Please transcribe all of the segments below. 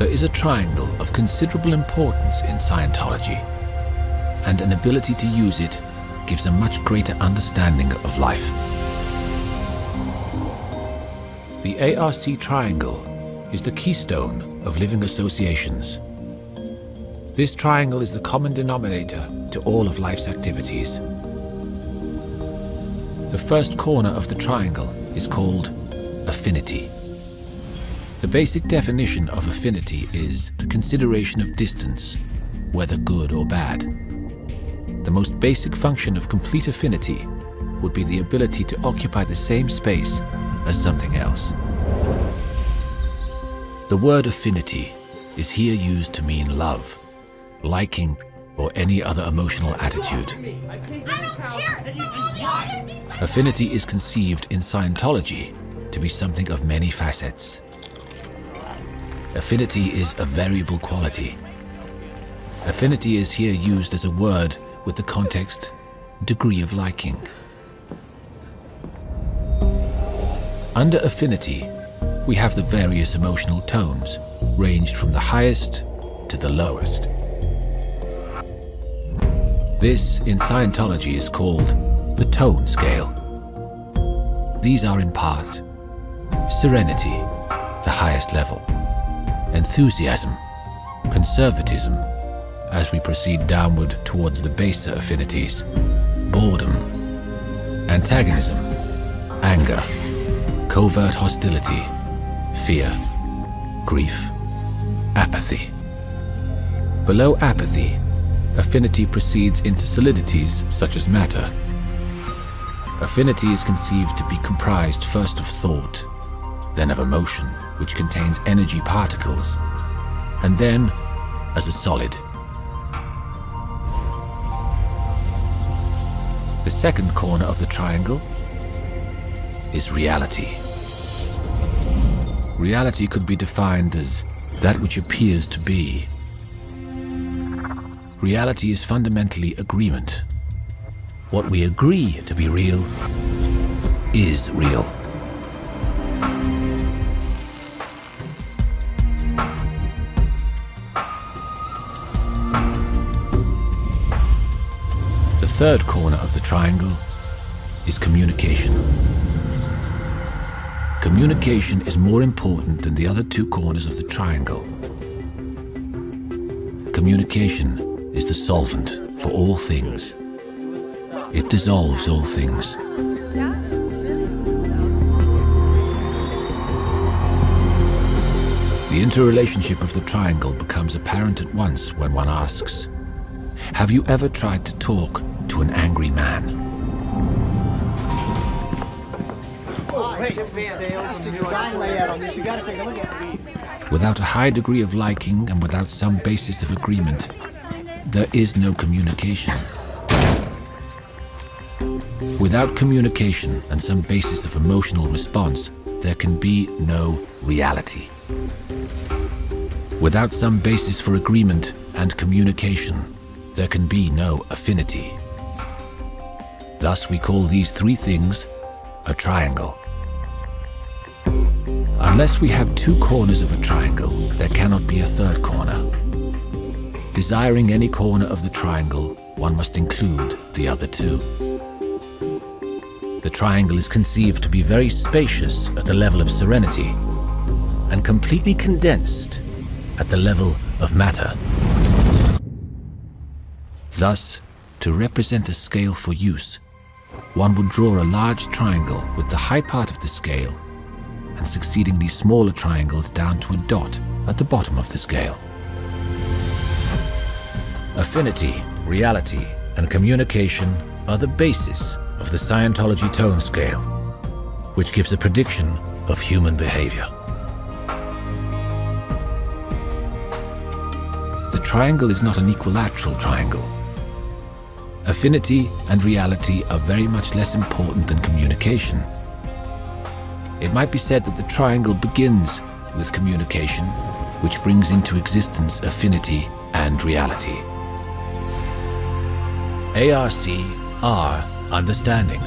There is a triangle of considerable importance in Scientology, and an ability to use it gives a much greater understanding of life. The ARC triangle is the keystone of living associations. This triangle is the common denominator to all of life's activities. The first corner of the triangle is called affinity. The basic definition of affinity is the consideration of distance, whether good or bad. The most basic function of complete affinity would be the ability to occupy the same space as something else. The word affinity is here used to mean love, liking, or any other emotional attitude. Affinity is conceived in Scientology to be something of many facets. Affinity is a variable quality. Affinity is here used as a word with the context degree of liking. Under affinity, we have the various emotional tones, ranged from the highest to the lowest. This, in Scientology, is called the tone scale. These are in part serenity, the highest level, enthusiasm, conservatism, as we proceed downward towards the baser affinities, boredom, antagonism, anger, covert hostility, fear, grief, apathy. Below apathy, affinity proceeds into solidities such as matter. Affinity is conceived to be comprised first of thought, then of emotion, which contains energy particles, and then as a solid. The second corner of the triangle is reality. Reality could be defined as that which appears to be. Reality is fundamentally agreement. What we agree to be real is real. The third corner of the triangle is communication. Communication is more important than the other two corners of the triangle. Communication is the solvent for all things. It dissolves all things. The interrelationship of the triangle becomes apparent at once when one asks, have you ever tried to talk to an angry man? Without a high degree of liking and without some basis of agreement, there is no communication. Without communication and some basis of emotional response, there can be no reality. Without some basis for agreement and communication, there can be no affinity. Thus, we call these three things a triangle. Unless we have two corners of a triangle, there cannot be a third corner. Desiring any corner of the triangle, one must include the other two. The triangle is conceived to be very spacious at the level of serenity and completely condensed at the level of matter. Thus, to represent a scale for use, one would draw a large triangle with the high part of the scale and succeedingly smaller triangles down to a dot at the bottom of the scale. Affinity, reality, and communication are the basis of the Scientology tone scale, which gives a prediction of human behavior. The triangle is not an equilateral triangle. Affinity and reality are very much less important than communication. It might be said that the triangle begins with communication, which brings into existence affinity and reality. ARC are understanding.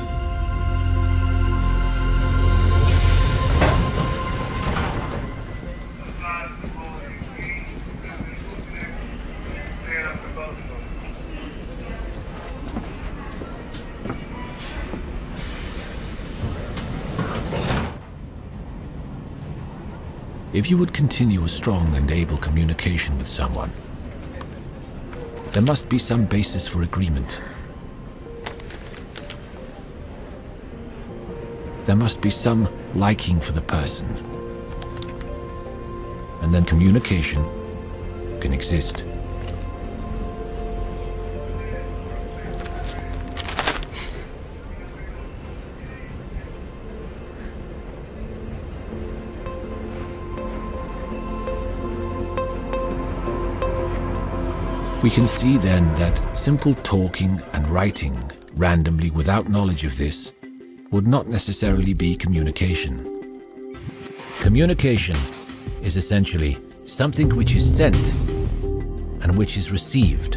If you would continue a strong and able communication with someone, there must be some basis for agreement. There must be some liking for the person. And then communication can exist. We can see then that simple talking and writing randomly without knowledge of this would not necessarily be communication. Communication is essentially something which is sent and which is received.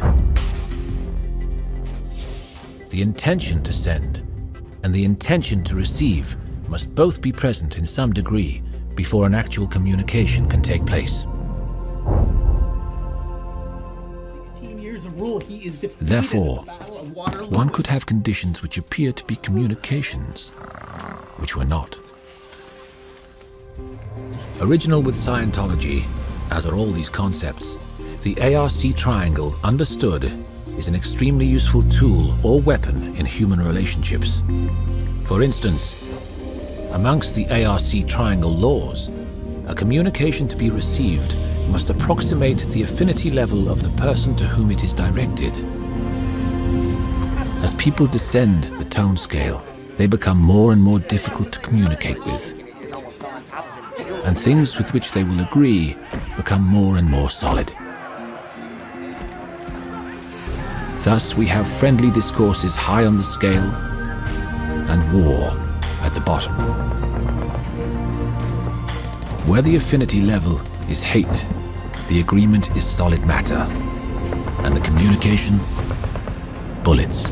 The intention to send and the intention to receive must both be present in some degree before an actual communication can take place. Therefore, one could have conditions which appear to be communications, which were not. Original with Scientology, as are all these concepts, the ARC triangle, understood, is an extremely useful tool or weapon in human relationships. For instance, amongst the ARC triangle laws, a communication to be received must approximate the affinity level of the person to whom it is directed. As people descend the tone scale, they become more and more difficult to communicate with, and things with which they will agree become more and more solid. Thus, we have friendly discourses high on the scale and war at the bottom. Where the affinity level is hate, the agreement is solid matter, and the communication, bullets.